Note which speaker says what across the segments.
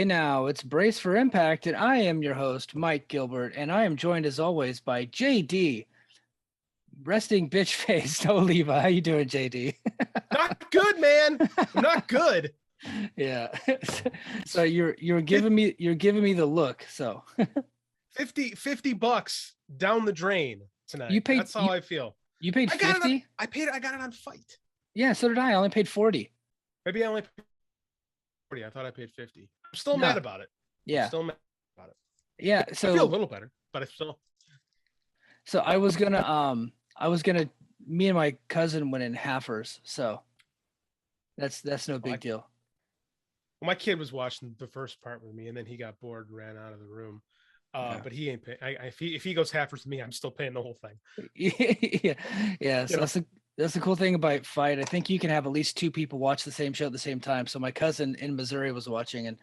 Speaker 1: Hey now, it's Brace for Impact, and I am your host, Mike Gilbert, and I am joined as always by JD, resting bitch face. No Levi. How you doing, JD?
Speaker 2: Not good, man. I'm not good.
Speaker 1: Yeah. So you're giving me the look. So
Speaker 2: $50 down the drain tonight.
Speaker 1: you paid
Speaker 2: That's how I feel.
Speaker 1: you paid
Speaker 2: I got
Speaker 1: 50?
Speaker 2: it. I got it on Fight.
Speaker 1: Yeah, so did I. I only paid 40.
Speaker 2: Maybe I only paid 40. I thought I paid 50. I'm still
Speaker 1: No.
Speaker 2: mad about it.
Speaker 1: Yeah.
Speaker 2: I'm still mad about it.
Speaker 1: Yeah.
Speaker 2: I feel a little better, but I still.
Speaker 1: So I was gonna me and my cousin went in halfers, so that's no big deal.
Speaker 2: Well, my kid was watching the first part with me, and then he got bored and ran out of the room.
Speaker 1: Yeah.
Speaker 2: But he ain't paying. If he goes halfers to me, I'm still paying the whole thing.
Speaker 1: Yeah. So that's the cool thing about Fight. I think you can have at least two people watch the same show at the same time. So my cousin in Missouri was watching, and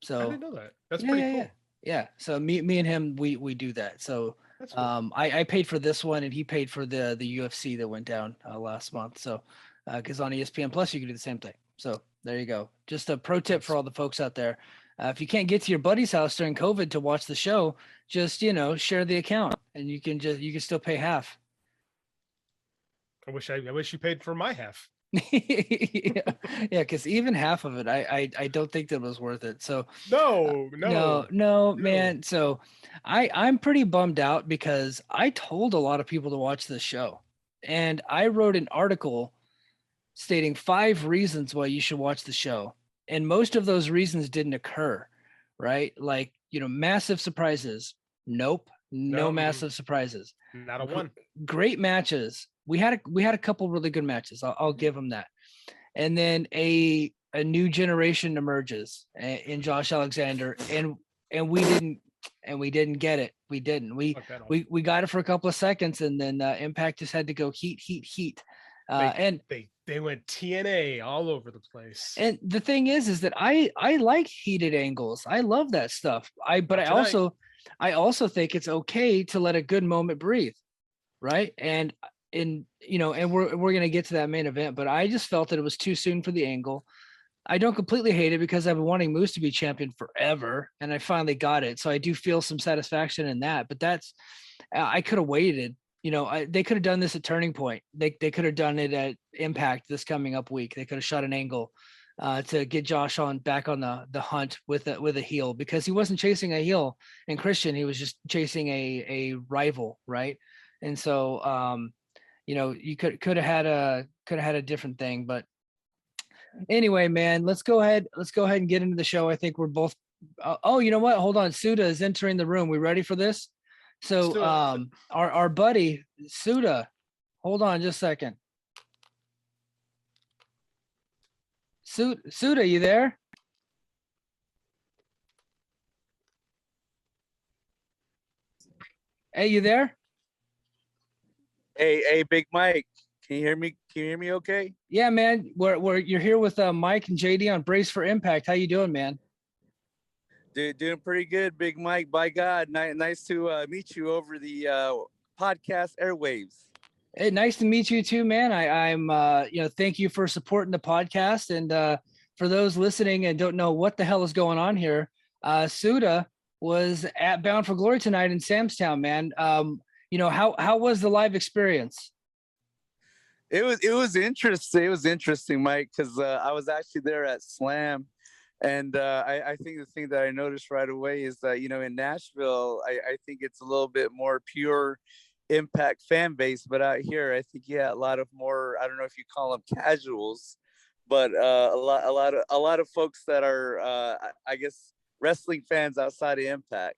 Speaker 1: so
Speaker 2: I didn't know that. That's pretty cool.
Speaker 1: Yeah. So me and him, we do that. So
Speaker 2: That's cool.
Speaker 1: I paid for this one, and he paid for the UFC that went down last month. So because on ESPN Plus you can do the same thing. So there you go. Just a pro tip for all the folks out there. If you can't get to your buddy's house during COVID to watch the show, just share the account, and you can still pay half.
Speaker 2: I wish you paid for my half.
Speaker 1: Yeah, because even half of it, I don't think that was worth it. So no, man. So I'm pretty bummed out because I told a lot of people to watch this show, and I wrote an article stating 5 reasons why you should watch the show, and most of those reasons didn't occur, right? Like massive surprises. Nope, no massive surprises.
Speaker 2: Not a one.
Speaker 1: Great matches. We had a couple really good matches. I'll give them that. And then a new generation emerges in Josh Alexander, and we didn't get it. We didn't. We got it for a couple of seconds, and then Impact just had to go heat. And
Speaker 2: they went TNA all over the place.
Speaker 1: And the thing is that I like heated angles. I love that stuff. I also think it's okay to let a good moment breathe, right? And we're gonna get to that main event, but I just felt that it was too soon for the angle. I don't completely hate it because I've been wanting Moose to be champion forever, and I finally got it. So I do feel some satisfaction in that. But I could have waited. They could have done this at Turning Point. They could have done it at Impact this coming up week. They could have shot an angle to get Josh back on the hunt with a heel, because he wasn't chasing a heel in Christian. He was just chasing a rival, right? And so you could have had a different thing. But anyway, man, let's go ahead and get into the show. I think we're both oh, you know what? Hold on. Suda is entering the room. We ready for this? So our buddy Suda, hold on just a second. Suda, you there? Hey, you there?
Speaker 3: Hey, Big Mike. Can you hear me? Can you hear me okay?
Speaker 1: Yeah, man. You're here with Mike and JD on Brace for Impact. How you doing, man?
Speaker 3: Dude, doing pretty good, Big Mike. By God, nice to meet you over the podcast airwaves.
Speaker 1: Hey, nice to meet you too, man. I'm thank you for supporting the podcast. And for those listening and don't know what the hell is going on here, Suda was at Bound for Glory tonight in Samstown, man. How was the live experience?
Speaker 3: It was interesting. It was interesting, Mike, because I was actually there at Slam. And I think the thing that I noticed right away is that, in Nashville, I think it's a little bit more pure Impact fan base. But out here, I think, a lot of more, I don't know if you call them casuals, but a lot of folks that are, I guess, wrestling fans outside of Impact.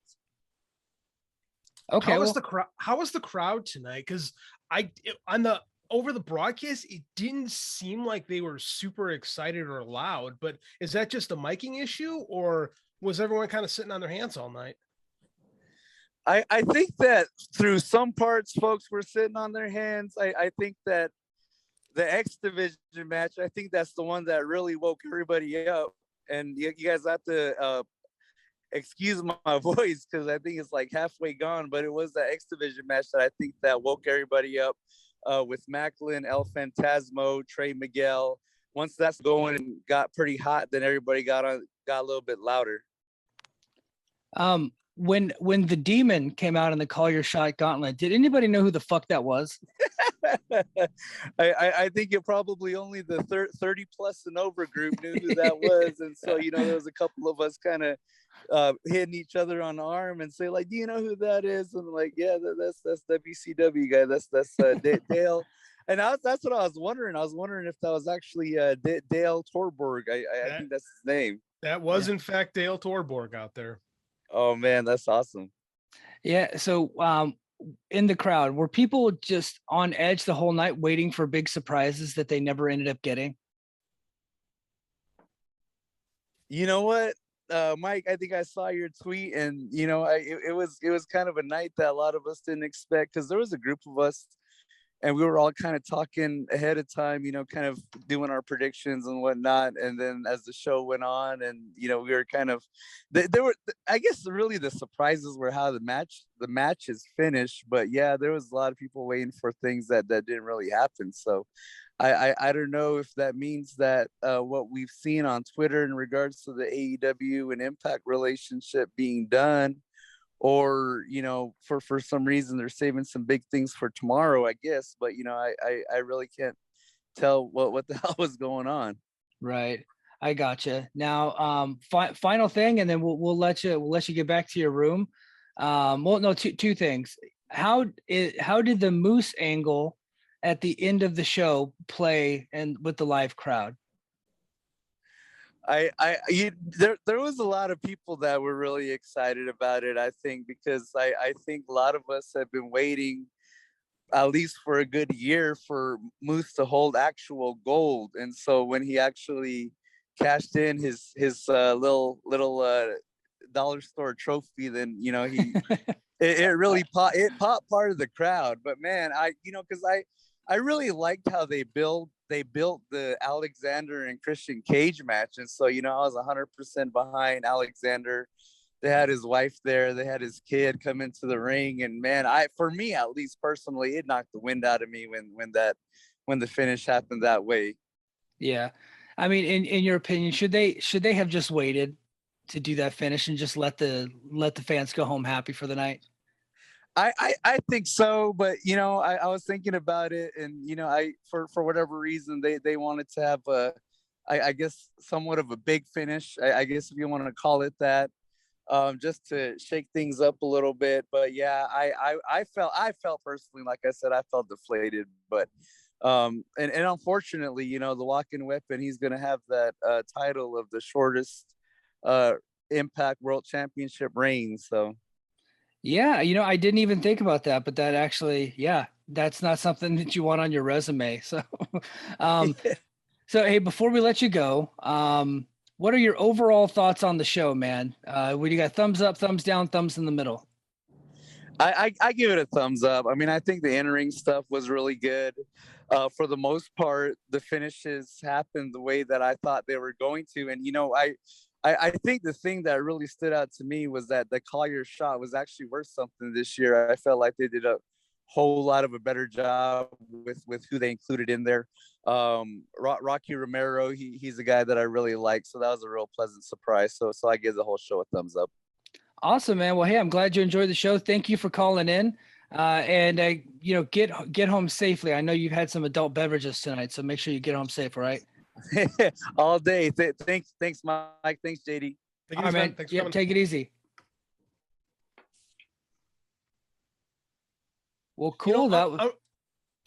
Speaker 1: Okay.
Speaker 2: How was the crowd tonight? Because over the broadcast, it didn't seem like they were super excited or loud, but is that just a miking issue, or was everyone kind of sitting on their hands all night?
Speaker 3: I think that through some parts, folks were sitting on their hands. I think that the X Division match, I think that's the one that really woke everybody up. And you guys have to excuse my voice because I think it's like halfway gone, but it was the X Division match that I think that woke everybody up. With Macklin, El Phantasmo, Trey Miguel. Once that's going and got pretty hot, then everybody got got a little bit louder.
Speaker 1: When the demon came out in the Call Your Shot gauntlet, did anybody know who the fuck that was?
Speaker 3: I think it probably only the 30 plus and over group knew who that was. And so, there was a couple of us kind of hitting each other on the arm and say like, do you know who that is? And like, yeah, that's WCW guy. That's Dale. And that's what I was wondering. I was wondering if that was actually Dale Torborg. I think that's his name.
Speaker 2: That was in fact Dale Torborg out there.
Speaker 3: Oh man, that's awesome.
Speaker 1: Yeah. So in the crowd, were people just on edge the whole night waiting for big surprises that they never ended up getting?
Speaker 3: You know what, Mike, I think I saw your tweet, and it was kind of a night that a lot of us didn't expect, because there was a group of us and we were all kind of talking ahead of time, kind of doing our predictions and whatnot. And then as the show went on, and we were kind of, there were, I guess, really the surprises were how the match is finished. But yeah, there was a lot of people waiting for things that didn't really happen. So I don't know if that means that what we've seen on Twitter in regards to the AEW and Impact relationship being done, or for some reason they're saving some big things for tomorrow, I guess. But I really can't tell what the hell was going on.
Speaker 1: Right, I gotcha. Now final thing, and then we'll let you get back to your room. Well, no, two things. How did the Moose angle at the end of the show play and with the live crowd?
Speaker 3: There was a lot of people that were really excited about it, I think, because I think a lot of us have been waiting at least for a good year for Moose to hold actual gold. And so when he actually cashed in his little dollar store trophy, then it really popped part of the crowd. But man, because I really liked how they built the Alexander and Christian Cage match. And so, I was 100% behind Alexander. They had his wife there. They had his kid come into the ring. And man, for me, at least personally, it knocked the wind out of me when the finish happened that way.
Speaker 1: Yeah. I mean, in your opinion, should they have just waited to do that finish and just let the fans go home happy for the night?
Speaker 3: I think so, but I was thinking about it, and for whatever reason they wanted to have I guess somewhat of a big finish, I guess, if you want to call it that, just to shake things up a little bit. But yeah, I felt personally, like I said, I felt deflated. But and unfortunately, the walk-in weapon, he's gonna have that title of the shortest Impact World Championship reign. So.
Speaker 1: Yeah, I didn't even think about that, but that actually, yeah, that's not something that you want on your resume. So, so hey, before we let you go, what are your overall thoughts on the show, man? What do you got? Thumbs up, thumbs down, thumbs in the middle?
Speaker 3: I give it a thumbs up. I mean, I think the in-ring stuff was really good. For the most part, the finishes happened the way that I thought they were going to. And, I think the thing that really stood out to me was that the Call Your Shot was actually worth something this year. I felt like they did a whole lot of a better job with who they included in there. Rocky Romero, he's a guy that I really like. So that was a real pleasant surprise. So I give the whole show a thumbs up.
Speaker 1: Awesome, man. Well, hey, I'm glad you enjoyed the show. Thank you for calling in. And get home safely. I know you've had some adult beverages tonight, so make sure you get home safe, all right?
Speaker 3: All day. Thanks, Mike. Thanks, JD.
Speaker 1: All right, man. Yep, take it easy. Well, cool.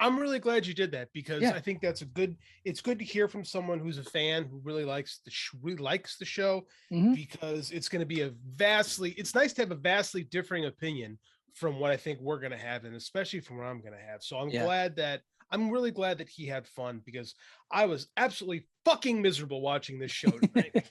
Speaker 2: I'm really glad you did that, because I think that's it's good to hear from someone who's a fan who really likes the show, because it's going to be it's nice to have a vastly differing opinion from what I think we're going to have, and especially from what I'm going to have. So I'm really glad that he had fun, because I was absolutely fucking miserable watching this show tonight.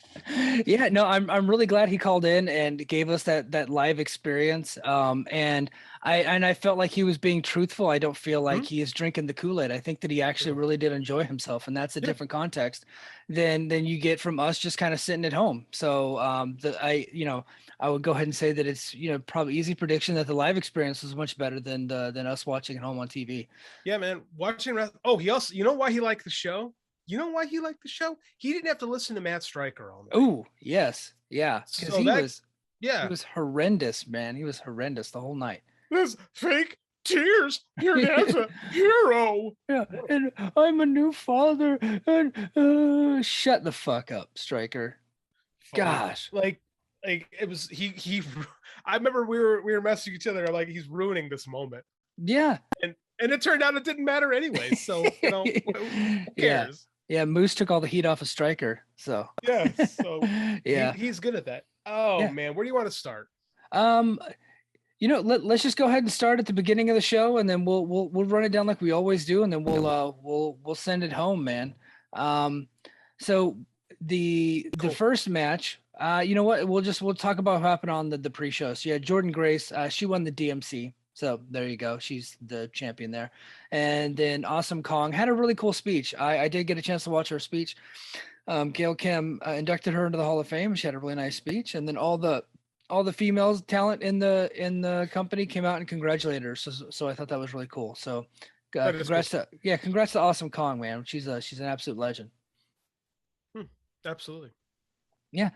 Speaker 1: Yeah, no, I'm really glad he called in and gave us that live experience. And I felt like he was being truthful. I don't feel like he is drinking the Kool-Aid. I think that he actually really did enjoy himself, and that's a different context than you get from us just kind of sitting at home. So I would go ahead and say that it's probably easy prediction that the live experience was much better than us watching at home on TV.
Speaker 2: Yeah, man, watching. Oh, he also, why he liked the show? You know why he liked the show? He didn't have to listen to Matt Stryker all night.
Speaker 1: Oh, yes. Yeah. Because
Speaker 2: So
Speaker 1: he
Speaker 2: that,
Speaker 1: was
Speaker 2: yeah,
Speaker 1: horrendous, man. He was horrendous the whole night.
Speaker 2: there's fake tears. Your dad's a hero.
Speaker 1: Yeah, and I'm a new father, and shut the fuck up, Stryker.
Speaker 2: Funny.
Speaker 1: Gosh.
Speaker 2: Like it was he. I remember we were messaging each other. I'm like, he's ruining this moment.
Speaker 1: Yeah.
Speaker 2: And it turned out it didn't matter anyway. So you know, who cares?
Speaker 1: Yeah, Moose took all the heat off of Stryker. So
Speaker 2: Yeah. So
Speaker 1: yeah,
Speaker 2: he's good at that. Oh
Speaker 1: Yeah.
Speaker 2: man, where do you want to start?
Speaker 1: Let's just go ahead and start at the beginning of the show, and then we'll run it down like we always do, and then we'll send it home, man. So the first match, you know what? We'll talk about what happened on the pre-show. So yeah, Jordan Grace, she won the DMC. So there you go. She's the champion there. And then Awesome Kong had a really cool speech. I did get a chance to watch her speech. Gail Kim inducted her into the Hall of Fame. She had a really nice speech, and then all the females talent in the company came out and congratulated her. So I thought that was really cool. So congrats to Awesome Kong, man. She's an absolute legend.
Speaker 2: Absolutely.
Speaker 1: Yeah.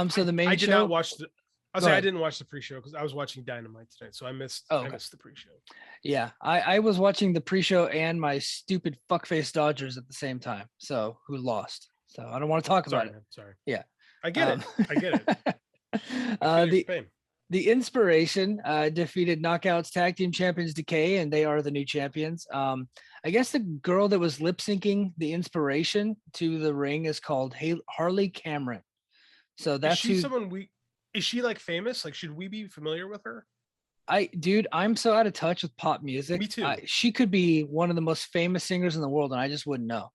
Speaker 1: So the main
Speaker 2: I did
Speaker 1: show,
Speaker 2: not watch the. I didn't watch the pre-show because I was watching Dynamite today, so I missed. I missed the pre-show.
Speaker 1: Yeah, I was watching the pre-show and my stupid fuckface Dodgers at the same time. So who lost? So I don't want to talk about it.
Speaker 2: Man, sorry.
Speaker 1: Yeah,
Speaker 2: I get it. I get it.
Speaker 1: The Inspiration defeated Knockouts Tag Team Champions Decay, and they are the new champions. I guess the girl that was lip syncing the Inspiration to the ring is called Harley Cameron. So that's
Speaker 2: Is she like famous? Like, should we be familiar with her?
Speaker 1: I'm so out of touch with pop music.
Speaker 2: Me too.
Speaker 1: She could be one of the most famous singers in the world, and I just wouldn't know.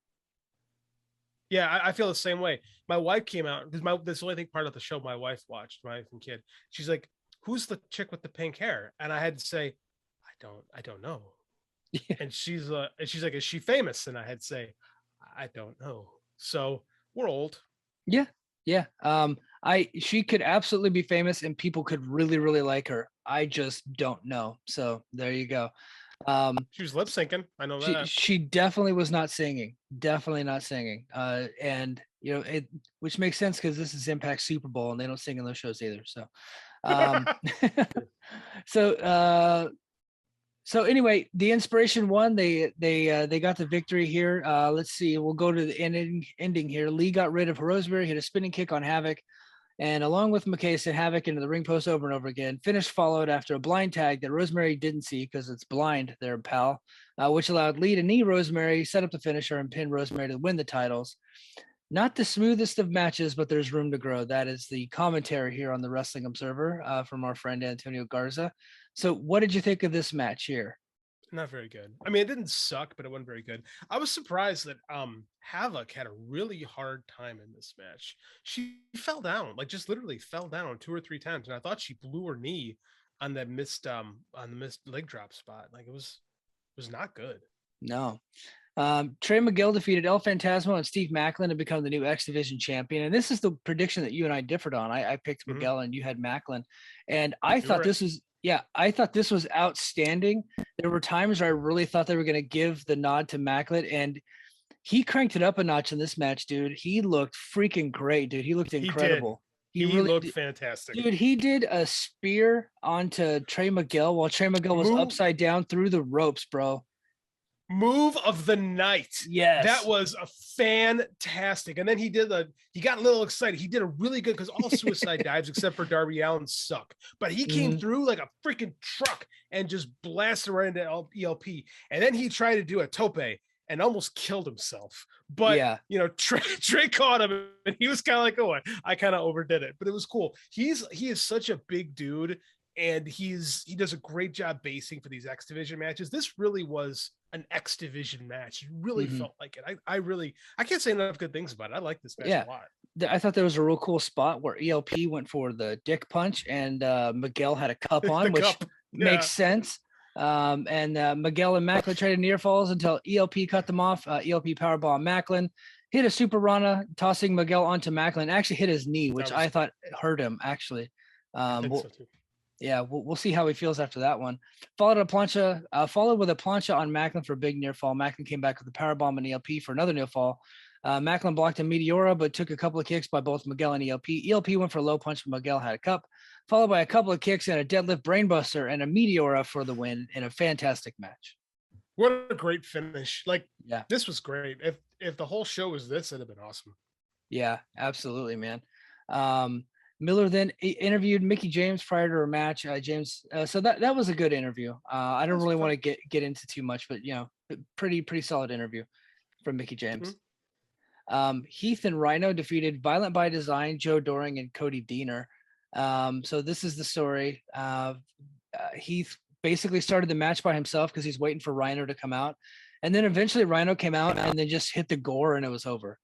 Speaker 2: Yeah, I feel the same way. My wife came out because this is the only thing part of the show my wife watched, my wife and kid. She's like, "Who's the chick with the pink hair?" And I had to say, I don't know. Yeah. And she's like, "Is she famous?" And I had to say, I don't know. So we're old.
Speaker 1: Yeah. Yeah. She could absolutely be famous and people could really, really like her. I just don't know. So there you go.
Speaker 2: She was lip syncing. I know that.
Speaker 1: She definitely was not singing. Definitely not singing. And you know, which makes sense because this is Impact Super Bowl and they don't sing in those shows either. So so anyway, the Inspiration won. They got the victory here. Let's see. We'll go to the ending here. Lee got rid of Rosemary, hit a spinning kick on Havoc, and along with McKay sent Havoc into the ring post over and over again. Finish followed after a blind tag that Rosemary didn't see because it's blind there, pal, which allowed Lee to knee Rosemary, set up the finisher, and pin Rosemary to win the titles. Not the smoothest of matches, but there's room to grow. That is the commentary here on the Wrestling Observer from our friend Antonio Garza. So what did you think of this match here?
Speaker 2: Not very good. I mean, it didn't suck, but it wasn't very good. I was surprised that Havoc had a really hard time in this match. She fell down, like just literally fell down 2 or 3 times, and I thought she blew her knee on that missed leg drop spot. Like it was not good.
Speaker 1: No. Trey Miguel defeated El Phantasmo and Steve Macklin to become the new X Division champion. And this is the prediction that you and I differed on. I picked Miguel and you had Macklin. And I thought this was outstanding. There were times where I really thought they were going to give the nod to Macklin, and he cranked it up a notch in this match, dude. He looked freaking great, dude. He looked incredible.
Speaker 2: He really looked fantastic.
Speaker 1: Dude, he did a spear onto Trey Miguel while Trey Miguel was upside down through the ropes, bro.
Speaker 2: Move of the night.
Speaker 1: Yes.
Speaker 2: That was a fantastic. And then he got a little excited. He did a really good because all suicide dives except for Darby Allin suck. But he came through like a freaking truck and just blasted right into ELP. And then he tried to do a tope and almost killed himself. But you know, Trey caught him and he was kind of like, oh, I kind of overdid it. But it was cool. He is such a big dude. And he does a great job basing for these X Division matches. This really was an X Division match. You really felt like it. I can't say enough good things about it. I like this match a lot.
Speaker 1: I thought there was a real cool spot where ELP went for the dick punch and Miguel had a cup on, which makes sense. And Miguel and Macklin traded near falls until ELP cut them off. ELP powerbomb Macklin, hit a super Rana, tossing Miguel onto Macklin. Actually hit his knee, which I thought hurt him actually. We'll see how he feels after that one. Followed with a plancha on Macklin for a big near fall. Macklin came back with a powerbomb and ELP for another near fall. Macklin blocked a Meteora, but took a couple of kicks by both Miguel and ELP. ELP went for a low punch, but Miguel had a cup, followed by a couple of kicks and a deadlift brainbuster and a Meteora for the win in a fantastic match.
Speaker 2: What a great finish. Like,
Speaker 1: Yeah,
Speaker 2: this was great. If the whole show was this, it'd have been awesome.
Speaker 1: yeah, absolutely, man. Miller then interviewed Mickey James prior to her match. James, so that was a good interview. I don't
Speaker 2: That's
Speaker 1: really
Speaker 2: fun.
Speaker 1: want to get into too much, but pretty solid interview from Mickey James. Heath and Rhino defeated Violent by Design, Joe Doring, and Cody Deaner. So this is the story. Heath basically started the match by himself because he's waiting for Rhino to come out, and then eventually Rhino came out and then just hit the gore and it was over.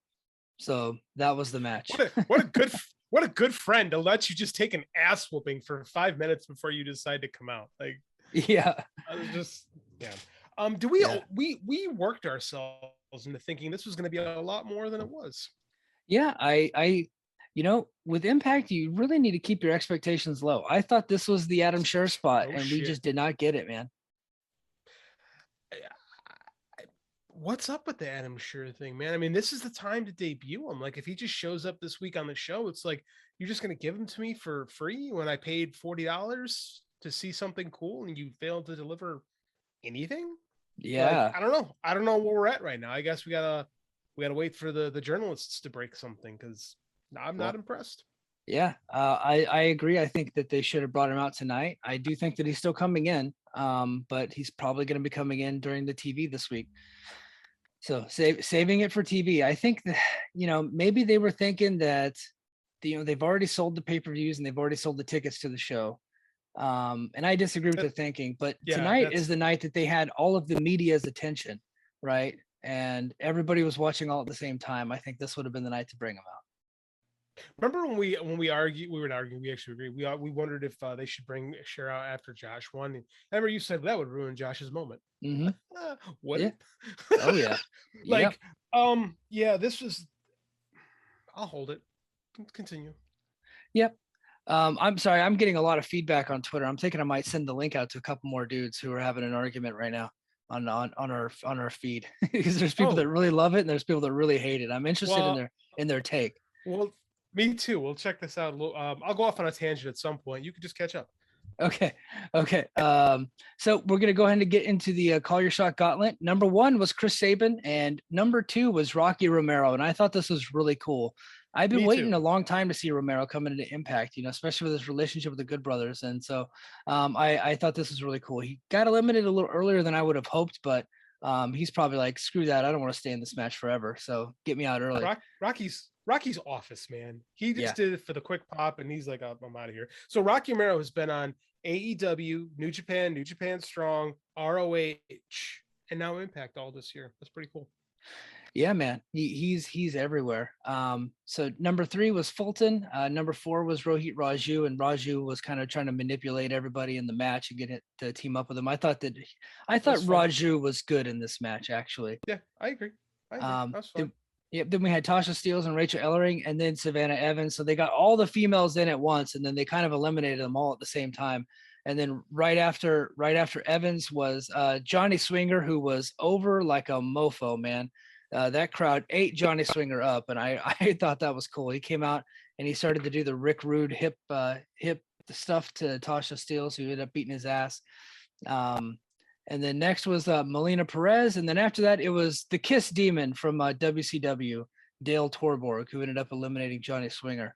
Speaker 1: So that was the match.
Speaker 2: What a good friend to let you just take an ass whooping for 5 minutes before you decide to come out. Like,
Speaker 1: Yeah.
Speaker 2: I was just, yeah. We worked ourselves into thinking this was going to be a lot more than it was.
Speaker 1: Yeah, I with Impact, you really need to keep your expectations low. I thought this was the Adam Scherr spot,
Speaker 2: Oh,
Speaker 1: and we
Speaker 2: shit.
Speaker 1: just did not get it, man.
Speaker 2: What's up with the Adam Scherr thing, man? I mean, this is the time to debut him. Like, if he just shows up this week on the show, it's like, you're just going to give him to me for free when I paid $40 to see something cool and you failed to deliver anything?
Speaker 1: Yeah.
Speaker 2: Like, I don't know where we're at right now. I guess we gotta wait for the journalists to break something, because I'm not impressed.
Speaker 1: Yeah, I agree. I think that they should have brought him out tonight. I do think that he's still coming in, but he's probably going to be coming in during the TV this week. So saving it for TV. I think that maybe they were thinking that they've already sold the pay-per-views and they've already sold the tickets to the show. And I disagree with their thinking, but tonight is the night that they had all of the media's attention, right? And everybody was watching all at the same time. I think this would have been the night to bring him out.
Speaker 2: Remember when we argued, we actually agreed. We wondered if they should bring Cher out after Josh won. And I remember you said that would ruin Josh's moment.
Speaker 1: Mm-hmm.
Speaker 2: What?
Speaker 1: Yeah. Oh yeah.
Speaker 2: Like, yeah, this was, I'll hold it. Continue.
Speaker 1: Yep. I'm sorry, I'm getting a lot of feedback on Twitter. I'm thinking I might send the link out to a couple more dudes who are having an argument right now on our feed, because there's people that really love it and there's people that really hate it. I'm interested in their take.
Speaker 2: Well, me too. We'll check this out. I'll go off on a tangent at some point. You could just catch up.
Speaker 1: Okay. So we're gonna go ahead and get into the Call Your Shot Gauntlet. Number 1 was Chris Sabin, and number 2 was Rocky Romero, and I thought this was really cool. I've been waiting a long time to see Romero come into Impact, especially with his relationship with the Good Brothers, and so I thought this was really cool. He got eliminated a little earlier than I would have hoped, but he's probably like, screw that, I don't want to stay in this match forever, so get me out early.
Speaker 2: Rocky's office, man. He just did it for the quick pop, and he's like, oh, I'm out of here. So Rocky Romero has been on AEW, New Japan Strong, ROH, and now Impact all this year. That's pretty cool.
Speaker 1: Yeah, man, he's everywhere. So number 3 was Fulton. Number 4 was Rohit Raju, and Raju was kind of trying to manipulate everybody in the match and get it to team up with him. I thought Raju was good in this match, actually.
Speaker 2: Yeah, I agree. That's fun.
Speaker 1: Then we had Tasha Steelz and Rachel Ellering, and then Savannah Evans. So they got all the females in at once, and then they kind of eliminated them all at the same time. And then right after Evans was Johnny Swinger, who was over like a mofo, man. That crowd ate Johnny Swinger up, and I thought that was cool. He came out and he started to do the Rick Rude hip stuff to Tasha Steelz, who ended up beating his ass. And then next was Melina Perez, and then after that it was the Kiss Demon from WCW, Dale Torborg, who ended up eliminating Johnny Swinger.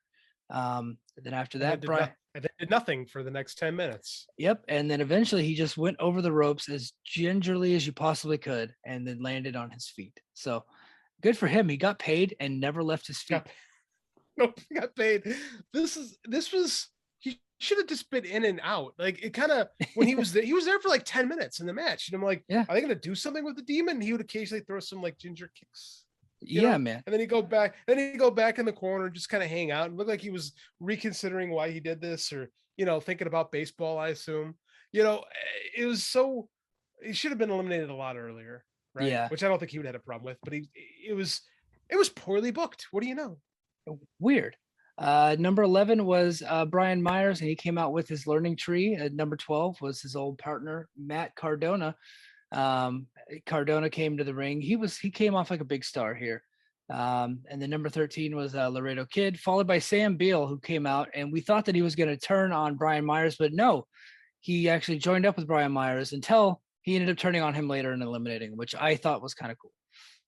Speaker 1: Then after that, Brian
Speaker 2: did nothing for the next 10 minutes.
Speaker 1: Yep, and then eventually he just went over the ropes as gingerly as you possibly could, and then landed on his feet. So good for him. He got paid and never left his feet.
Speaker 2: Nope, he got paid. This was he should have just been in and out. Like, it kind of, when he was there for like 10 minutes in the match, and I'm like,
Speaker 1: yeah,
Speaker 2: are they gonna do something with the Demon? And he would occasionally throw some like ginger kicks.
Speaker 1: Yeah, man.
Speaker 2: And then he'd go back in the corner and just kind of hang out and look like he was reconsidering why he did this, or thinking about baseball, I assume. It was so, he should have been eliminated a lot earlier, right?
Speaker 1: Yeah,
Speaker 2: which I don't think he would have had a problem with, but it was poorly booked. What do you know?
Speaker 1: Weird. Number 11 was Brian Myers, and he came out with his learning tree. Number 12 was his old partner Matt Cardona. Cardona came to the ring. He came off like a big star here. And then number 13 was Laredo Kid, followed by Sam Beal, who came out, and we thought that he was going to turn on Brian Myers, but no, he actually joined up with Brian Myers until he ended up turning on him later and eliminating him, which I thought was kind of cool.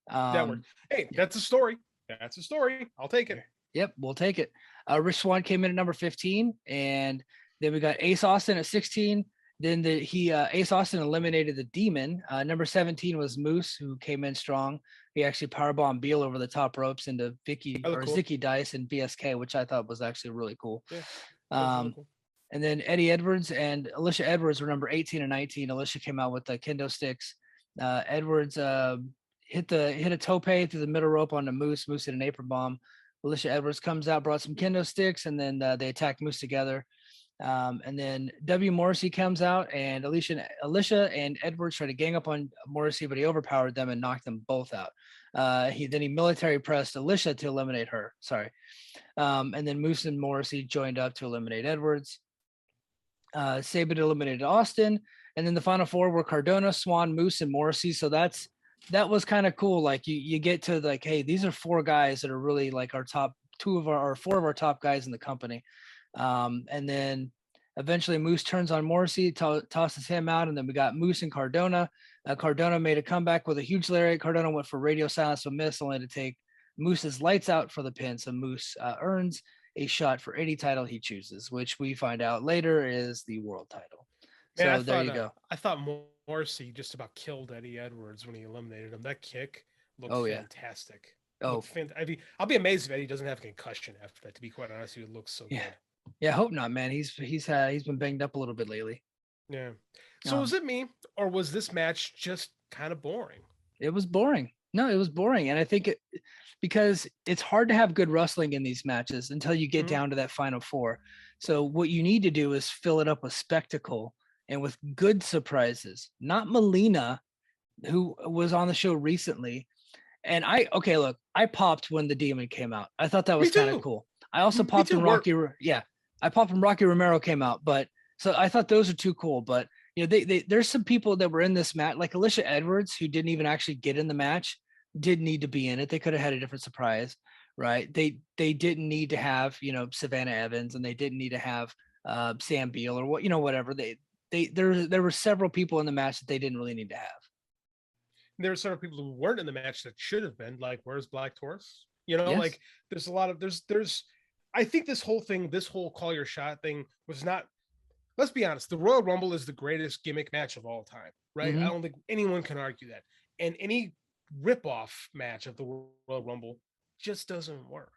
Speaker 2: That worked. Hey, that's a story. That's a story. I'll take it.
Speaker 1: Yep, we'll take it. Rich Swann came in at number 15, and then we got Ace Austin at 16. Then Ace Austin eliminated the Demon. Number 17 was Moose, who came in strong. He actually powerbombed Beal over the top ropes into Zicky Dice and BSK, which I thought was actually really cool.
Speaker 2: Yeah,
Speaker 1: really cool. And then Eddie Edwards and Alicia Edwards were number 18 and 19. Alicia came out with the kendo sticks. Edwards hit a tope through the middle rope on the Moose. Moose hit an apron bomb. Alicia Edwards comes out, brought some kendo sticks, and then they attacked Moose together. And then W. Morrissey comes out, and Alicia and Edwards try to gang up on Morrissey, but he overpowered them and knocked them both out. He military pressed Alicia to eliminate her. Sorry. And then Moose and Morrissey joined up to eliminate Edwards. Sabin eliminated Austin, and then the final four were Cardona, Swann, Moose, and Morrissey. So that was kind of cool. Like you get to like, hey, these are four guys that are really like our top four of our top guys in the company. And then eventually Moose turns on Morrissey, tosses him out, and then we got Moose and Cardona. Cardona made a comeback with a huge lariat. Cardona went for radio silence but missed, only to take Moose's lights out for the pin. So Moose earns a shot for any title he chooses, which we find out later is the world title. Man, so there you go.
Speaker 2: I thought Morrissey just about killed Eddie Edwards when he eliminated him. That kick looked fantastic. I'll be amazed if Eddie doesn't have a concussion after that. To be quite honest, it looks so good.
Speaker 1: Yeah, I hope not, man. He's been banged up a little bit lately.
Speaker 2: Yeah. So was it me, or was this match just kind of boring?
Speaker 1: It was boring. No, it was boring, and I think because it's hard to have good wrestling in these matches until you get down to that final four. So what you need to do is fill it up with spectacle and with good surprises. Not Melina, who was on the show recently. And I popped when the Demon came out. I thought that was kind of cool. I also popped when I popped when Rocky Romero came out, but so I thought those are too cool. But you know, there's some people that were in this match, like Alicia Edwards, who didn't even actually get in the match, did need to be in it. They could have had a different surprise, right? They didn't need to have, you know, Savannah Evans, and they didn't need to have Sam Beal or whatever. There were several people in the match that they didn't really need to have.
Speaker 2: There were several people who weren't in the match that should have been, like, where's Black Taurus? You know, like there's a lot of there's I think this whole call your shot thing was not, let's be honest, the Royal Rumble is the greatest gimmick match of all time, right? I don't think anyone can argue that. And any ripoff match of the Royal Rumble just doesn't work.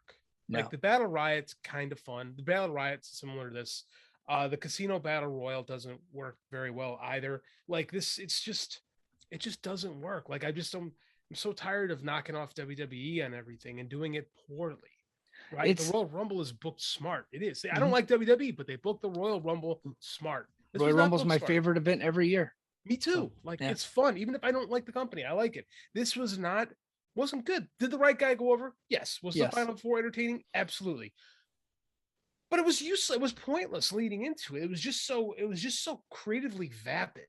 Speaker 2: No. Like the Battle Riot's kind of fun. The Battle Riot's similar to this. The Casino Battle Royal doesn't work very well either. Like this, it just doesn't work. Like I'm so tired of knocking off WWE on everything and doing it poorly. Right? The Royal Rumble is booked smart. It is. I don't like WWE, but they booked the Royal Rumble smart.
Speaker 1: Royal Rumble's my favorite event every year.
Speaker 2: Me too. It's fun. Even if I don't like the company, I like it. This wasn't good. Did the right guy go over? Yes. Was the Final Four entertaining? Absolutely. But it was useless. It was pointless leading into it. It was just so creatively vapid.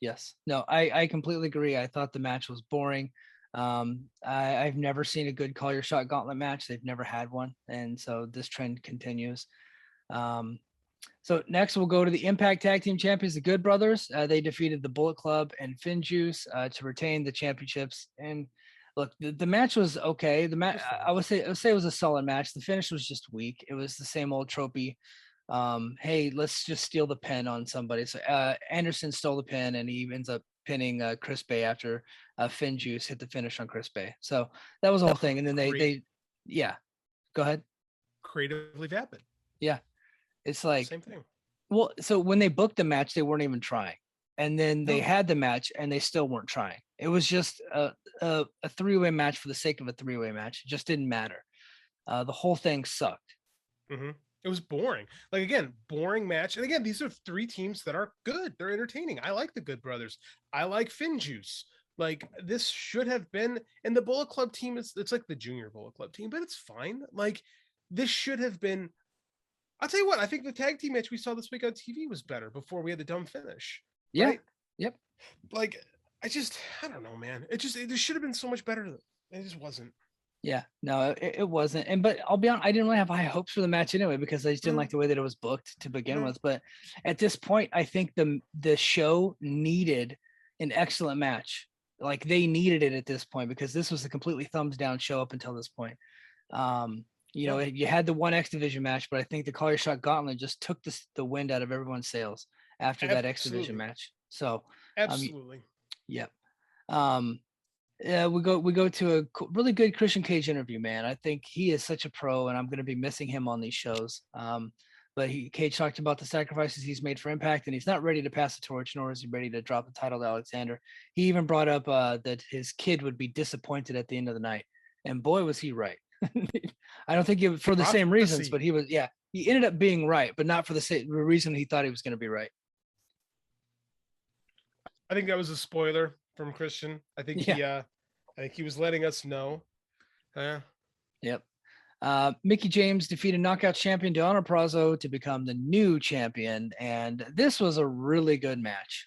Speaker 1: Yes. No, I completely agree. I thought the match was boring. I've never seen a good call your shot gauntlet match. They've never had one. And so this trend continues. So next we'll go to the Impact Tag Team Champions, the Good Brothers. They defeated the Bullet Club and FinJuice to retain the championships. And look, the match was okay. The match, I would say it was a solid match. The finish was just weak. It was the same old tropey. Hey, let's just steal the pin on somebody. So Anderson stole the pin, and he ends up pinning Chris Bay after FinJuice hit the finish on Chris Bay. So that was the whole thing. And then they go ahead.
Speaker 2: Creatively vapid.
Speaker 1: Yeah. It's like
Speaker 2: same thing.
Speaker 1: Well, so when they booked the match, they weren't even trying. And then they had the match and they still weren't trying. It was just a three-way match for the sake of a three-way match. It just didn't matter. The whole thing sucked.
Speaker 2: Mm-hmm. It was boring. Like, again, boring match. And again, these are three teams that are good. They're entertaining. I like the Good Brothers. I like FinJuice. Like, this should have been, and the Bullet Club team it's like the junior Bullet Club team, but it's fine. Like, this should have been, I'll tell you what, I think the tag team match we saw this week on TV was better before we had the dumb finish.
Speaker 1: Yeah.
Speaker 2: Right?
Speaker 1: Yep.
Speaker 2: Like, I don't know, man. It should have been so much better It just wasn't.
Speaker 1: Yeah, no, it wasn't. And but I'll be honest, I didn't really have high hopes for the match anyway because I just didn't like the way that it was booked to begin with. But at this point, I think the show needed an excellent match. Like they needed it at this point because this was a completely thumbs down show up until this point. You know, you had the one X Division match, but I think the Call Your Shot Gauntlet just took the wind out of everyone's sails after that X Division match. So
Speaker 2: absolutely,
Speaker 1: yep. We go to a really good Christian Cage interview, man. I think he is such a pro, and I'm going to be missing him on these shows. But Cage talked about the sacrifices he's made for Impact, and he's not ready to pass the torch, nor is he ready to drop the title to Alexander. He even brought up that his kid would be disappointed at the end of the night, and boy, was he right. I don't think for the same reasons, but he was. Yeah, he ended up being right, but not for the same reason he thought he was going to be right.
Speaker 2: I think that was a spoiler from Christian. I think he was letting us know.
Speaker 1: Yep. Mickie James defeated knockout champion Deonna Purrazzo to become the new champion, and this was a really good match.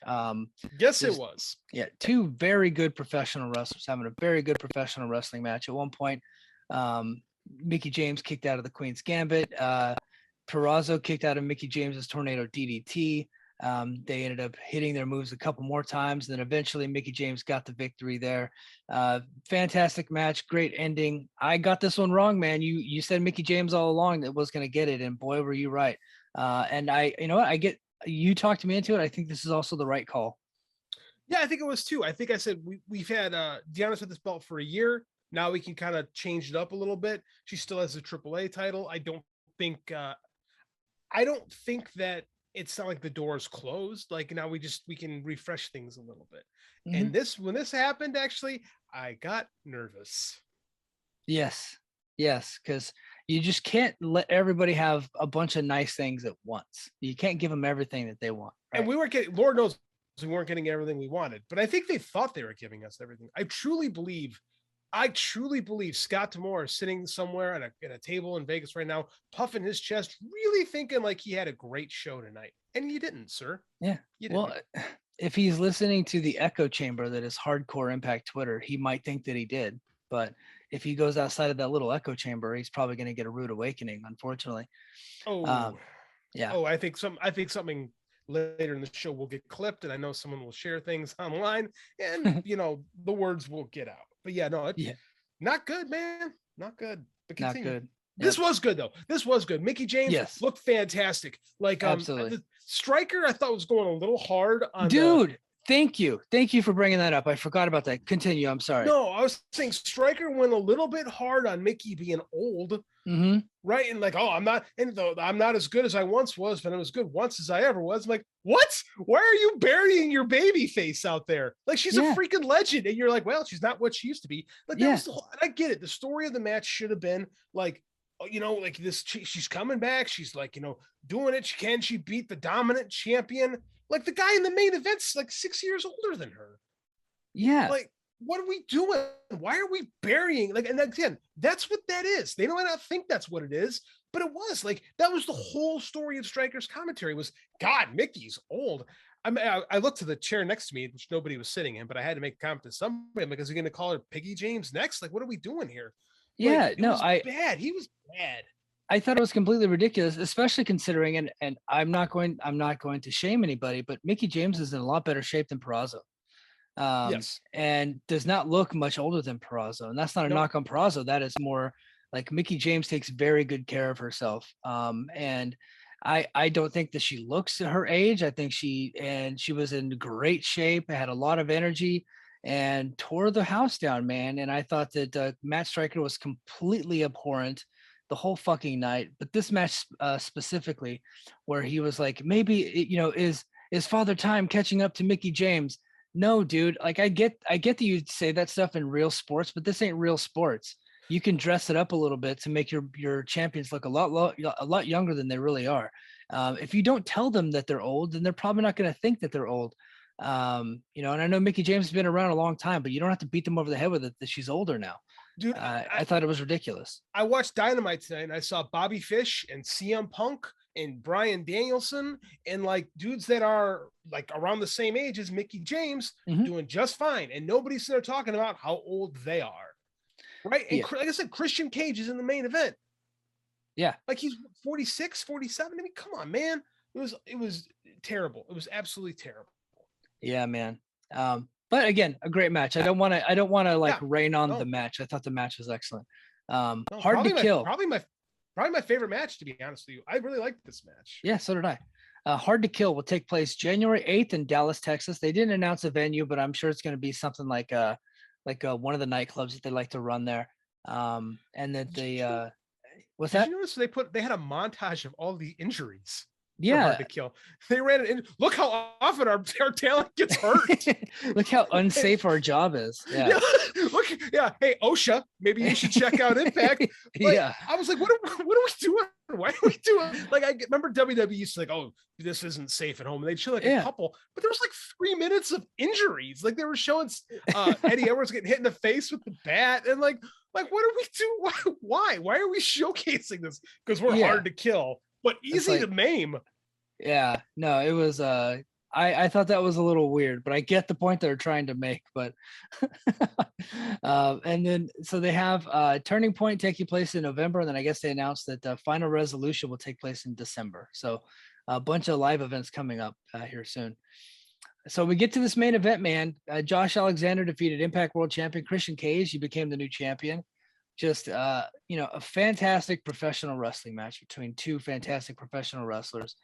Speaker 2: Yes, it was.
Speaker 1: Yeah, two very good professional wrestlers having a very good professional wrestling match. At one point, Mickie James kicked out of the Queen's Gambit. Purrazzo kicked out of Mickie James's Tornado DDT. They ended up hitting their moves a couple more times. Then eventually Mickie James got the victory there. Fantastic match. Great ending. I got this one wrong, man. You said Mickie James all along that was going to get it. And boy, were you right. And you know what? You talked me into it. I think this is also the right call.
Speaker 2: Yeah, I think it was too. I think I said we've had Deonna's had this belt for a year. Now we can kind of change it up a little bit. She still has a AAA title. I don't think that it's not like the door's closed. Like now we can refresh things a little bit. Mm-hmm. And when this happened, actually, I got nervous.
Speaker 1: Yes. Cause you just can't let everybody have a bunch of nice things at once. You can't give them everything that they want. Right?
Speaker 2: And we weren't getting, Lord knows we weren't getting everything we wanted, but I think they thought they were giving us everything. I truly believe Scott D'Amore is sitting somewhere at a table in Vegas right now, puffing his chest, really thinking like he had a great show tonight. And you didn't, sir.
Speaker 1: Yeah. You didn't. Well, if he's listening to the echo chamber that is Hardcore Impact Twitter, he might think that he did. But if he goes outside of that little echo chamber, he's probably going to get a rude awakening, unfortunately.
Speaker 2: Yeah. Oh, I think something later in the show will get clipped, and I know someone will share things online, and the words will get out. But yeah, no, not good, man. Not good. But continue. Not good. This was good though. This was good. Mickie James looked fantastic. Like
Speaker 1: absolutely.
Speaker 2: Striker, I thought was going a little hard on.
Speaker 1: Dude, thank you for bringing that up. I forgot about that. Continue. I'm sorry.
Speaker 2: No, I was saying Striker went a little bit hard on Mickie being old.
Speaker 1: Mm-hmm.
Speaker 2: Right. And like, I'm not as good as I once was, but I'm as good once as I ever was. I'm like, what? Why are you burying your baby face out there? Like she's a freaking legend. And you're like, well, she's not what she used to be. Like that was the whole, and I get it. The story of the match should have been like, like this, she's coming back. She's like, doing it. She beat the dominant champion. Like the guy in the main event's like 6 years older than her.
Speaker 1: Yeah.
Speaker 2: Like, what are we doing? Why are we burying? Like, and again, that's what that is. They might not think that's what it is, but it was like, that was the whole story of Striker's commentary was, God, Mickey's old. I looked to the chair next to me, which nobody was sitting in, but I had to make a comment to somebody because you're going to call her Piggy James next. Like, what are we doing here?
Speaker 1: Yeah,
Speaker 2: He was bad.
Speaker 1: I thought it was completely ridiculous, especially considering, and I'm not going to shame anybody, but Mickie James is in a lot better shape than Purrazzo. And does not look much older than Purrazzo. And that's not a knock on Purrazzo. That is more like Mickie James takes very good care of herself. And I don't think that she looks her age. I think she was in great shape, had a lot of energy and tore the house down, man. And I thought that Matt Striker was completely abhorrent the whole fucking night. But this match specifically, where he was like, maybe, is Father Time catching up to Mickie James? No, dude. Like I get that you say that stuff in real sports, but this ain't real sports. You can dress it up a little bit to make your champions look a lot younger than they really are. If you don't tell them that they're old, then they're probably not going to think that they're old. And I know Mickie James has been around a long time, but you don't have to beat them over the head with it that she's older now.
Speaker 2: Dude,
Speaker 1: I thought it was ridiculous.
Speaker 2: I watched Dynamite tonight and I saw Bobby Fish and CM Punk and Bryan Danielson and like dudes that are like around the same age as Mickie James doing just fine. And nobody's there talking about how old they are. right? And like I said, Christian Cage is in the main event.
Speaker 1: Yeah.
Speaker 2: Like he's 46, 47. I mean, come on, man. It was terrible. It was absolutely terrible.
Speaker 1: Yeah, man. But again, a great match. I don't want to like rain on the match. I thought the match was excellent. Hard to kill.
Speaker 2: Probably my favorite match, to be honest with you. I really liked this match.
Speaker 1: Yeah, so did I. Hard to Kill will take place January 8th in Dallas, Texas. They didn't announce a venue, but I'm sure it's going to be something like one of the nightclubs that they like to run there. And that they what's that?
Speaker 2: Did you notice they had a montage of all the injuries?
Speaker 1: Yeah.
Speaker 2: Hard to Kill. They ran it in. Look how often our talent gets hurt.
Speaker 1: Look how unsafe our job is. Yeah.
Speaker 2: Look. Yeah. Hey, OSHA, maybe you should check out Impact. Like, yeah. I was like, what are we doing? Why are we doing? Like, I remember WWE used to like, oh, this isn't safe at home. And they'd show like a couple, but there was like 3 minutes of injuries. Like they were showing Eddie Edwards getting hit in the face with the bat, and like what are we doing? Why are we showcasing this? Because we're hard to kill, but easy to maim.
Speaker 1: Yeah, no, it was I thought that was a little weird, but I get the point they're trying to make. But and then so they have Turning Point taking place in November, and then I guess they announced that the Final Resolution will take place in December. So a bunch of live events coming up here soon. So we get to this main event, man. Josh Alexander defeated Impact World Champion Christian Cage. He became the new champion. Just a fantastic professional wrestling match between two fantastic professional wrestlers.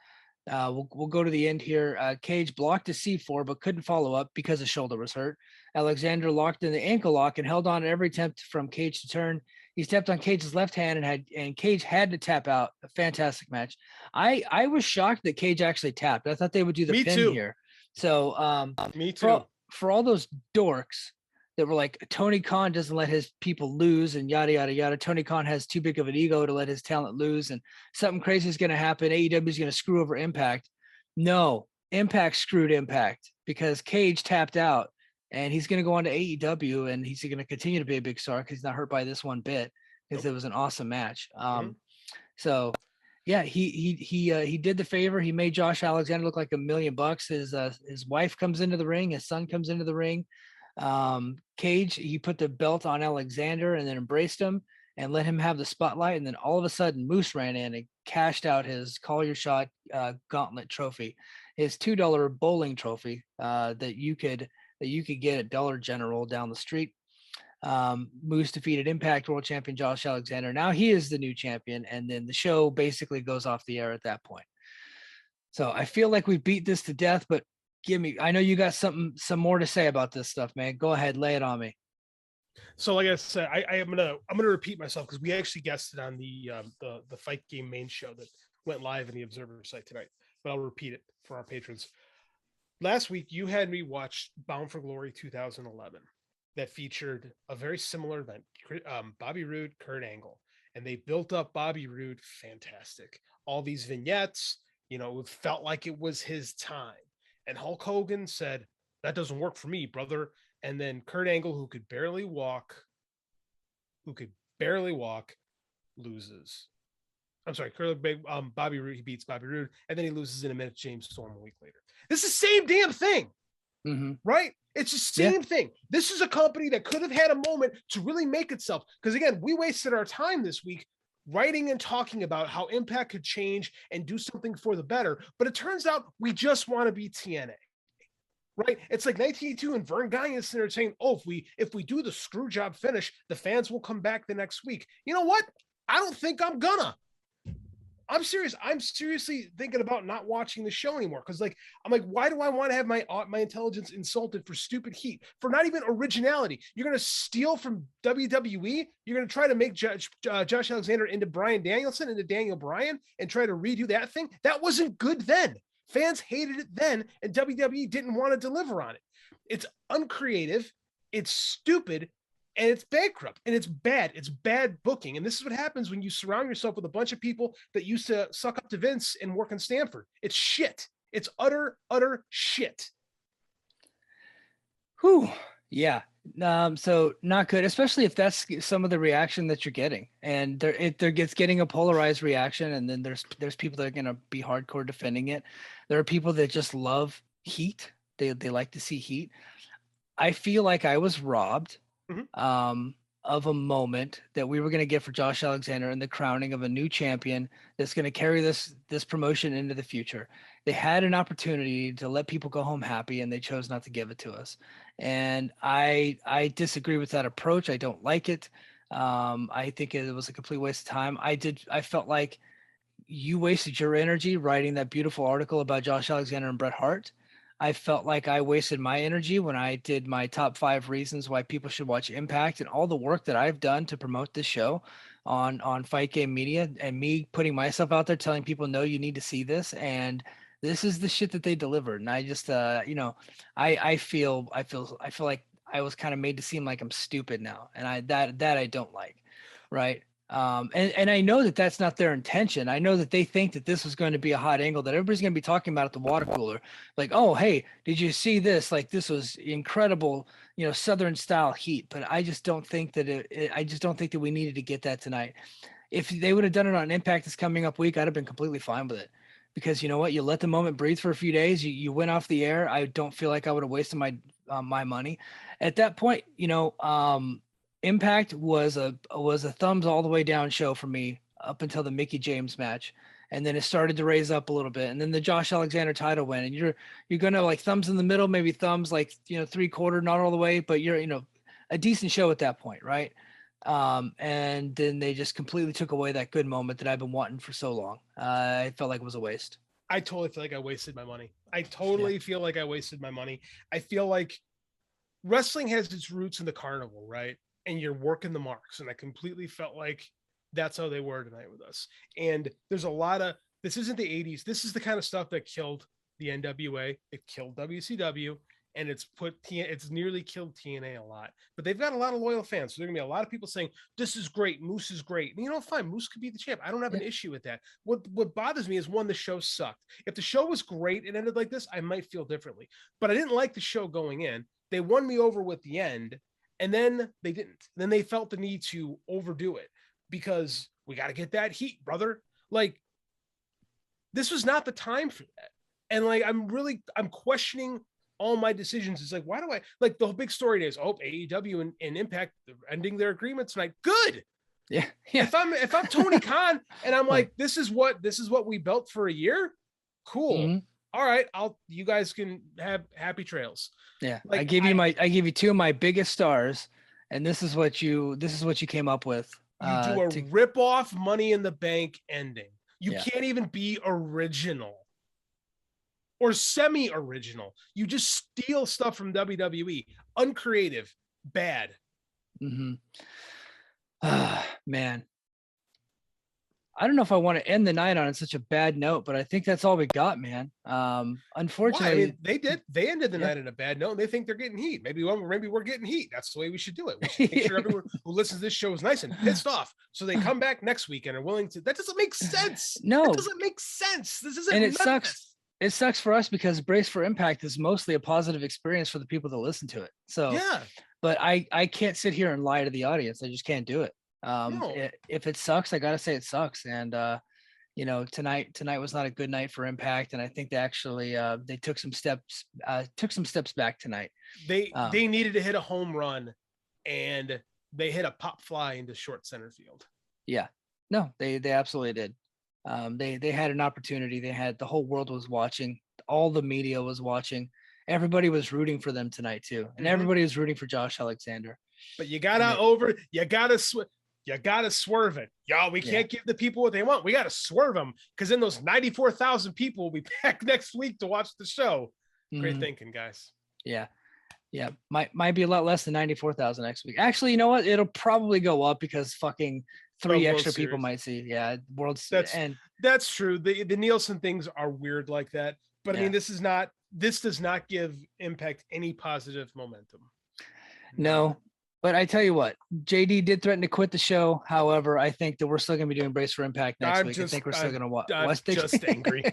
Speaker 1: We'll go to the end here. Cage blocked a C4 but couldn't follow up because his shoulder was hurt. Alexander locked in the ankle lock and held on at every attempt from Cage to turn. He stepped on Cage's left hand and Cage had to tap out. A fantastic match. I was shocked that Cage actually tapped. I thought they would do the pin here. So
Speaker 2: me too.
Speaker 1: For all those dorks that were like, Tony Khan doesn't let his people lose and yada, yada, yada. Tony Khan has too big of an ego to let his talent lose and something crazy is going to happen. AEW is going to screw over Impact. No, Impact screwed Impact because Cage tapped out and he's going to go on to AEW and he's going to continue to be a big star because he's not hurt by this one bit because it was an awesome match. So yeah, he did the favor. He made Josh Alexander look like $1 million. His wife comes into the ring. His son comes into the ring. Cage, he put the belt on Alexander and then embraced him and let him have the spotlight. And then all of a sudden Moose ran in and cashed out his Call Your Shot gauntlet trophy, his $2 bowling trophy that you could get at Dollar General down the street. Moose defeated Impact World Champion Josh Alexander. Now he is the new champion, and then the show basically goes off the air at that point. So I feel like we beat this to death, but I know you got some more to say about this stuff, man. Go ahead, lay it on me.
Speaker 2: So like I said, I'm gonna repeat myself because we actually guessed it on the Fight Game main show that went live in the Observer site tonight, but I'll repeat it for our patrons. Last week you had me watch Bound for Glory 2011 that featured a very similar event, Bobby Roode, Kurt Angle, and they built up Bobby Roode fantastic. All these vignettes, it felt like it was his time. And Hulk Hogan said, that doesn't work for me, brother. And then Kurt Angle, who could barely walk, loses. I'm sorry, Bobby Roode, he beats Bobby Roode, and then he loses in a minute to James Storm a week later. This is the same damn thing, right? It's the same thing. This is a company that could have had a moment to really make itself. Because again, we wasted our time this week writing and talking about how Impact could change and do something for the better. But it turns out we just want to be TNA, right? It's like 1982 and Vern Gagne is there saying, oh, if we do the screw job finish, the fans will come back the next week. You know what? I don't think I'm gonna. I'm serious. I'm seriously thinking about not watching the show anymore. Cause I'm like, why do I want to have my intelligence insulted for stupid heat, for not even originality? You're going to steal from WWE. You're going to try to make Josh Alexander into Bryan Danielson, into Daniel Bryan, and try to redo that thing. That wasn't good then. Fans hated it then, and WWE didn't want to deliver on it. It's uncreative. It's stupid. And it's bankrupt and it's bad. It's bad booking. And this is what happens when you surround yourself with a bunch of people that used to suck up to Vince and work in Stanford. It's shit. It's utter shit.
Speaker 1: Whew. Yeah. So not good, especially if that's some of the reaction that you're getting. And there gets getting a polarized reaction. And then there's people that are going to be hardcore defending it. There are people that just love heat. They like to see heat. I feel like I was robbed. of a moment that we were going to get for Josh Alexander and the crowning of a new champion that's going to carry this promotion into the future. They had an opportunity to let people go home happy, and they chose not to give it to us. And I disagree with that approach. I don't like it. I think it was a complete waste of time. I felt like you wasted your energy writing that beautiful article about Josh Alexander and Bret Hart. I felt like I wasted my energy when I did my top 5 reasons why people should watch Impact, and all the work that I've done to promote this show on Fight Game Media, and me putting myself out there telling people, no, you need to see this. And this is the shit that they delivered. And I just I feel like I was kind of made to seem like I'm stupid now. And that I don't like. Right. And I know that that's not their intention. I know that they think that this was going to be a hot angle that everybody's going to be talking about at the water cooler. Like, oh, hey, did you see this? Like, this was incredible, Southern style heat. But I just don't think that I just don't think that we needed to get that tonight. If they would have done it on Impact this coming up week, I'd have been completely fine with it. Because you know what? You let the moment breathe for a few days. You went off the air. I don't feel like I would have wasted my money. At that point, Impact was a thumbs all the way down show for me up until the Mickey James match, and then it started to raise up a little bit, and then the Josh Alexander title win, and you're gonna like thumbs in the middle, maybe thumbs like 3/4, not all the way, but you're a decent show at that point, right? And then they just completely took away that good moment that I've been wanting for so long. I felt like it was a waste.
Speaker 2: I totally feel like I wasted my money. I totally feel like I wasted my money. I feel like wrestling has its roots in the carnival, right? And you're working the marks. And I completely felt like that's how they were tonight with us. And there's a lot of, this isn't the 80s. This is the kind of stuff that killed the NWA. It killed WCW, and it's nearly killed TNA a lot. But they've got a lot of loyal fans. So there are going to be a lot of people saying, this is great. Moose is great. And fine. Moose could be the champ. I don't have an issue with that. What bothers me is, one, the show sucked. If the show was great and ended like this, I might feel differently. But I didn't like the show going in. They won me over with the end. And then they didn't. Then they felt the need to overdo it because we got to get that heat, brother. Like, this was not the time for that. And like, I'm questioning all my decisions. It's like, why do I like the whole big story is, AEW and Impact ending their agreement tonight. Good.
Speaker 1: Yeah.
Speaker 2: If I'm Tony Khan and I'm like, this is what we built for a year. Cool. Mm-hmm. All right, you guys can have happy trails.
Speaker 1: Yeah. Like, I give you 2 of my biggest stars, and this is what you came up with.
Speaker 2: You do a rip-off Money in the Bank ending. You can't even be original or semi-original. You just steal stuff from WWE. Uncreative, bad.
Speaker 1: Mm-hmm. Man. I don't know if I want to end the night on such a bad note, but I think that's all we got, man. Unfortunately,
Speaker 2: I mean, they did. They ended the night on a bad note, and they think they're getting heat. Maybe we're getting heat. That's the way we should do it. We should make sure everyone who listens to this show is nice and pissed off, so they come back next week and are willing to. That doesn't make sense.
Speaker 1: No,
Speaker 2: that doesn't make sense. This isn't.
Speaker 1: And it sucks. It sucks for us because Brace for Impact is mostly a positive experience for the people that listen to it. So
Speaker 2: yeah,
Speaker 1: but I can't sit here and lie to the audience. I just can't do it. If it sucks, I gotta say it sucks. And tonight was not a good night for Impact, and I think they actually they took some steps back tonight.
Speaker 2: They needed to hit a home run, and they hit a pop fly into short center field.
Speaker 1: Yeah, no, they absolutely did. They had an opportunity. The whole world was watching, all the media was watching, everybody was rooting for them tonight too, and everybody was rooting for Josh Alexander.
Speaker 2: But you gotta swerve it. Y'all, we can't give the people what they want. We got to swerve them, because then those 94,000 people will be back next week to watch the show. Great thinking, guys.
Speaker 1: Yeah. Yeah. Might be a lot less than 94,000 next week. Actually, you know what? It'll probably go up because fucking 3 extra people might see. Yeah.
Speaker 2: That's true. The Nielsen things are weird like that. But I mean, this does not give Impact any positive momentum.
Speaker 1: No. But I tell you what, JD did threaten to quit the show. However, I think that we're still going to be doing Brace for Impact next week. I think we're still going to watch.
Speaker 2: I'm just angry.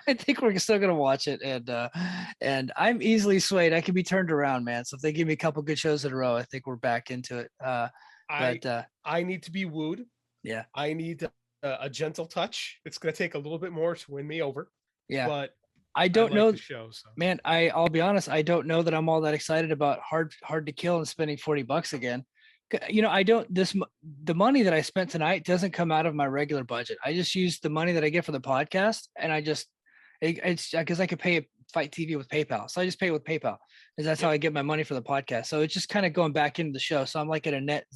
Speaker 1: I think we're still going to watch it, and I'm easily swayed. I can be turned around, man. So if they give me a couple good shows in a row, I think we're back into it.
Speaker 2: I need to be wooed.
Speaker 1: Yeah,
Speaker 2: I need a gentle touch. It's going to take a little bit more to win me over.
Speaker 1: Yeah,
Speaker 2: but
Speaker 1: I don't know,
Speaker 2: the show, so.
Speaker 1: Man. I'll be honest. I don't know that I'm all that excited about hard to kill and spending $40 again. You know, I don't, the money that I spent tonight doesn't come out of my regular budget. I just use the money that I get for the podcast, and it's because I could pay Fight TV with PayPal. So I just pay it with PayPal, because that's how I get my money for the podcast. So it's just kind of going back into the show. So I'm like at a net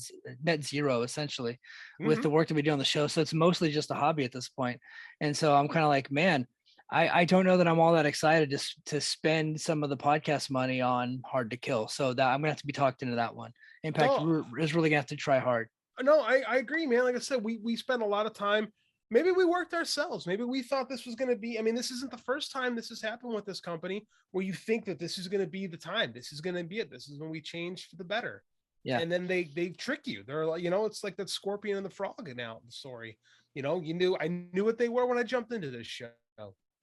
Speaker 1: zero essentially with the work that we do on the show. So it's mostly just a hobby at this point. And so I'm kind of like, man, I don't know that I'm all that excited to spend some of the podcast money on Hard to Kill. So that I'm gonna have to be talked into that one. Impact is really gonna have to try hard.
Speaker 2: No, I agree, man. Like I said, we spent a lot of time. Maybe we worked ourselves. Maybe we thought this was going to be. I mean, this isn't the first time this has happened with this company where you think that this is going to be the time. This is going to be it. This is when we change for the better.
Speaker 1: Yeah.
Speaker 2: And then they trick you. They're like, it's like that Scorpion and the Frog now story. I knew what they were when I jumped into this show.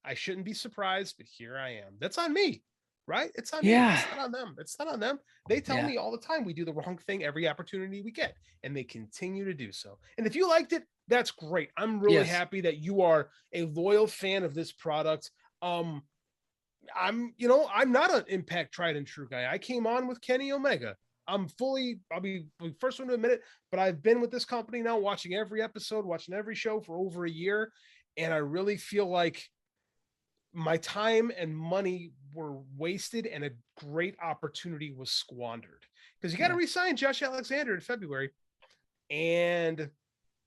Speaker 2: I shouldn't be surprised, but here I am. That's on me. Right? It's on me. It's not on them. It's not on them. They tell me all the time we do the wrong thing every opportunity we get, and they continue to do so. And if you liked it, that's great. I'm really happy that you are a loyal fan of this product. I'm not an Impact tried and true guy. I came on with Kenny Omega. I'll be the first one to admit it, but I've been with this company now, watching every episode, watching every show for over a year, and I really feel like my time and money were wasted and a great opportunity was squandered, because you got to re-sign Josh Alexander in February, and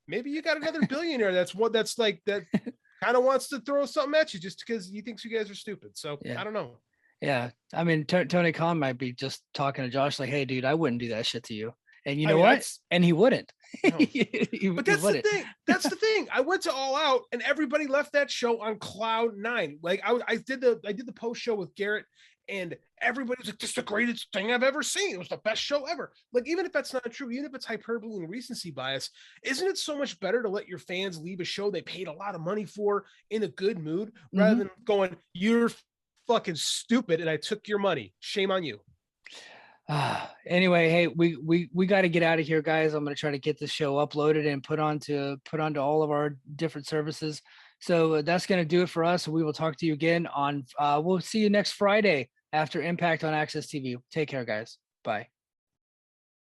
Speaker 2: maybe you got another billionaire that's kind of wants to throw something at you just because he thinks you guys are stupid. So I don't know.
Speaker 1: Yeah. I mean, Tony Khan might be just talking to Josh like, hey dude, I wouldn't do that shit to you. And you know what? And he wouldn't.
Speaker 2: No. But that's the thing. That's the thing. I went to All Out and everybody left that show on cloud 9. Like I did the post show with Garrett, and everybody was like, "This is the greatest thing I've ever seen. It was the best show ever." Like, even if that's not true, even if it's hyperbole and recency bias, isn't it so much better to let your fans leave a show they paid a lot of money for in a good mood, rather than going, "You're fucking stupid and I took your money. Shame on you."
Speaker 1: Anyway, hey, we got to get out of here, guys. I'm going to try to get this show uploaded and put onto all of our different services. So that's going to do it for us. We will talk to you again on we'll see you next Friday after Impact on Access TV. Take care, guys. Bye.